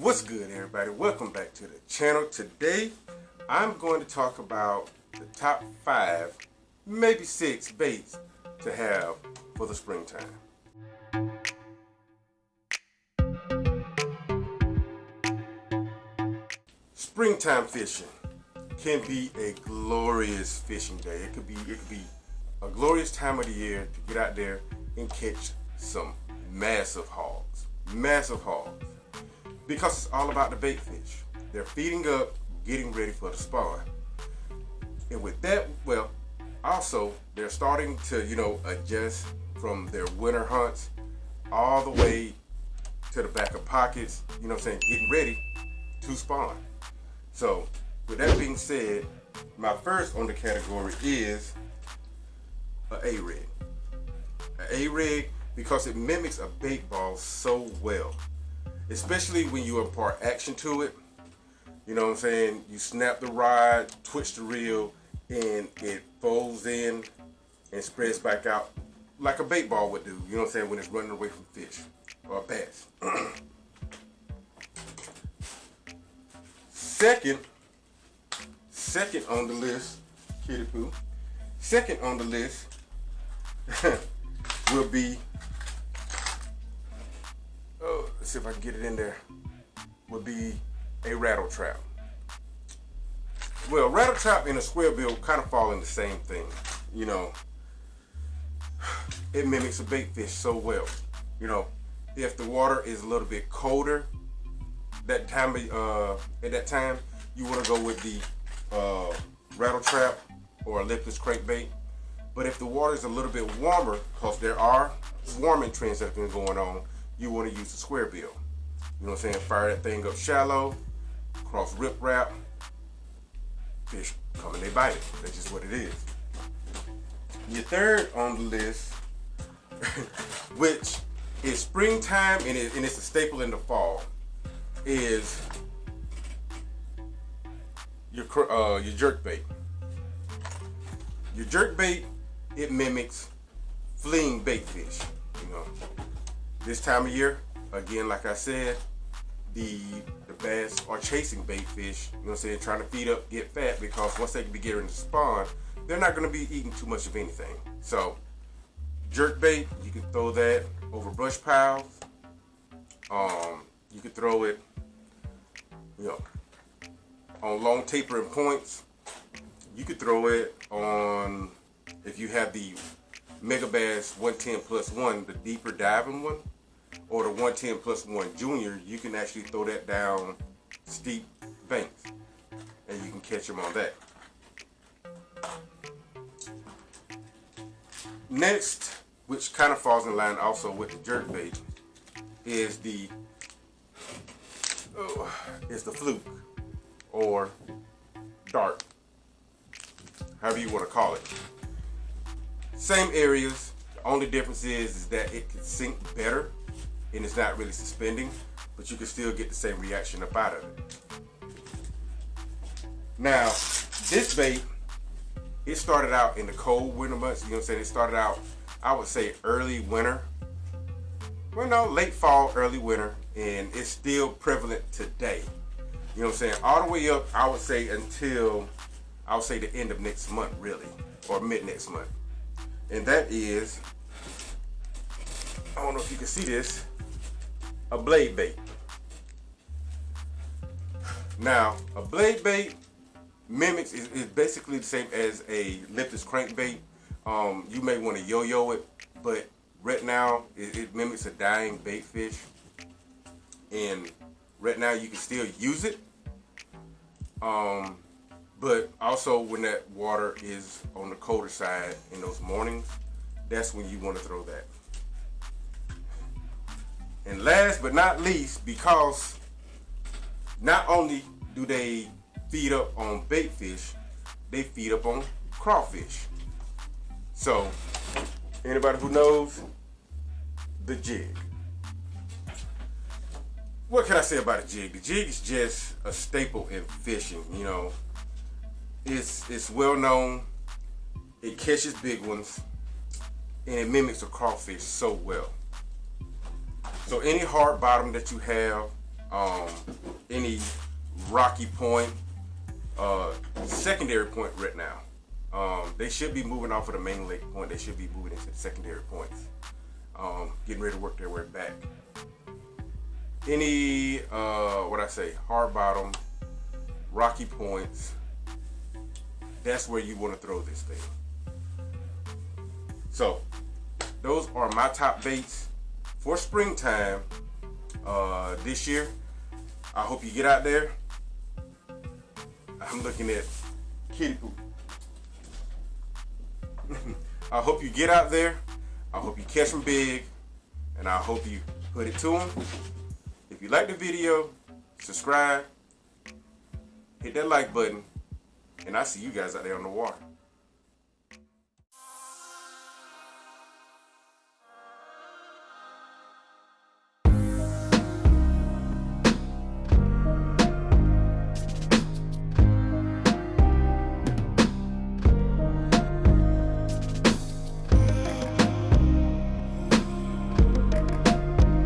What's good, everybody? Welcome back to the channel. Today I'm going to talk about the top 5, maybe 6 baits to have for the springtime. Springtime fishing can be a glorious fishing day. It could be a glorious time of the year to get out there and catch some massive hogs. Because it's all about the bait fish. They're feeding up, getting ready for the spawn. And with that, well, also they're starting to, adjust from their winter hunts all the way to the back of pockets, getting ready to spawn. So with that being said, my first on the category is an A-rig. An A-rig because it mimics a bait ball so well. Especially when you impart action to it. You know what I'm saying? You snap the rod, twitch the reel, and it folds in and spreads back out like a bait ball would do. You know what I'm saying? When it's running away from fish or bass. Second on the list, kitty poo. Second on the list will be, let's see if I can get it in there, would be a rattle trap. Well, rattle trap and a square bill kind of fall in the same thing. It mimics a bait fish so well. If the water is a little bit colder at that time, you want to go with the rattle trap or a lipless crankbait. But if the water is a little bit warmer, because there are warming trends that have been going on, you want to use the square bill. You know what I'm saying? Fire that thing up shallow, cross rip wrap, fish come and they bite it. That's just what it is. Your third on the list, which is springtime and it's a staple in the fall, is your jerk bait. Your jerk bait, it mimics fleeing bait fish. This time of year, again, like I said, the bass are chasing bait fish, trying to feed up, get fat, because once they can be getting to spawn, they're not going to be eating too much of anything. So, jerk bait, you can throw that over brush piles. You can throw it, on long tapering points. You could throw it on, if you have the Mega Bass 110+1, the deeper diving one, or the 110+1 Junior, you can actually throw that down steep banks and you can catch them on that. Next, which kind of falls in line also with the jerk bait, is the fluke or dart, however you want to call it. Same areas. The only difference is that it can sink better and it's not really suspending, but you can still get the same reaction up out of it. Now, this bait, it started out in the cold winter months. It started out, I would say, early winter. Well, no, late fall, early winter, and it's still prevalent today. All the way up, I would say, until, the end of next month, really, or mid next month. And that is, I don't know if you can see this, a blade bait. Now, a blade bait mimics, is basically the same as a lipless crankbait. You may want to yo-yo it, but right now, it mimics a dying bait fish. And right now, you can still use it. But also when that water is on the colder side in those mornings, that's when you want to throw that. And last but not least, because not only do they feed up on bait fish, they feed up on crawfish. So, anybody who knows, the jig. What can I say about a jig? The jig is just a staple in fishing, It's well known, it catches big ones, and it mimics a crawfish so well. So any hard bottom that you have, any rocky point, secondary point right now. They should be moving off of the main lake point. They should be moving into the secondary points, getting ready to work their way back. Any hard bottom, rocky points, that's where you want to throw this thing. So those are my top baits for springtime this year. I hope you get out there. I'm looking at kitty poop. I hope you get out there. I hope you catch them big, and I hope you put it to them. If you like the video, subscribe, hit that like button, and I'll see you guys out there on the water.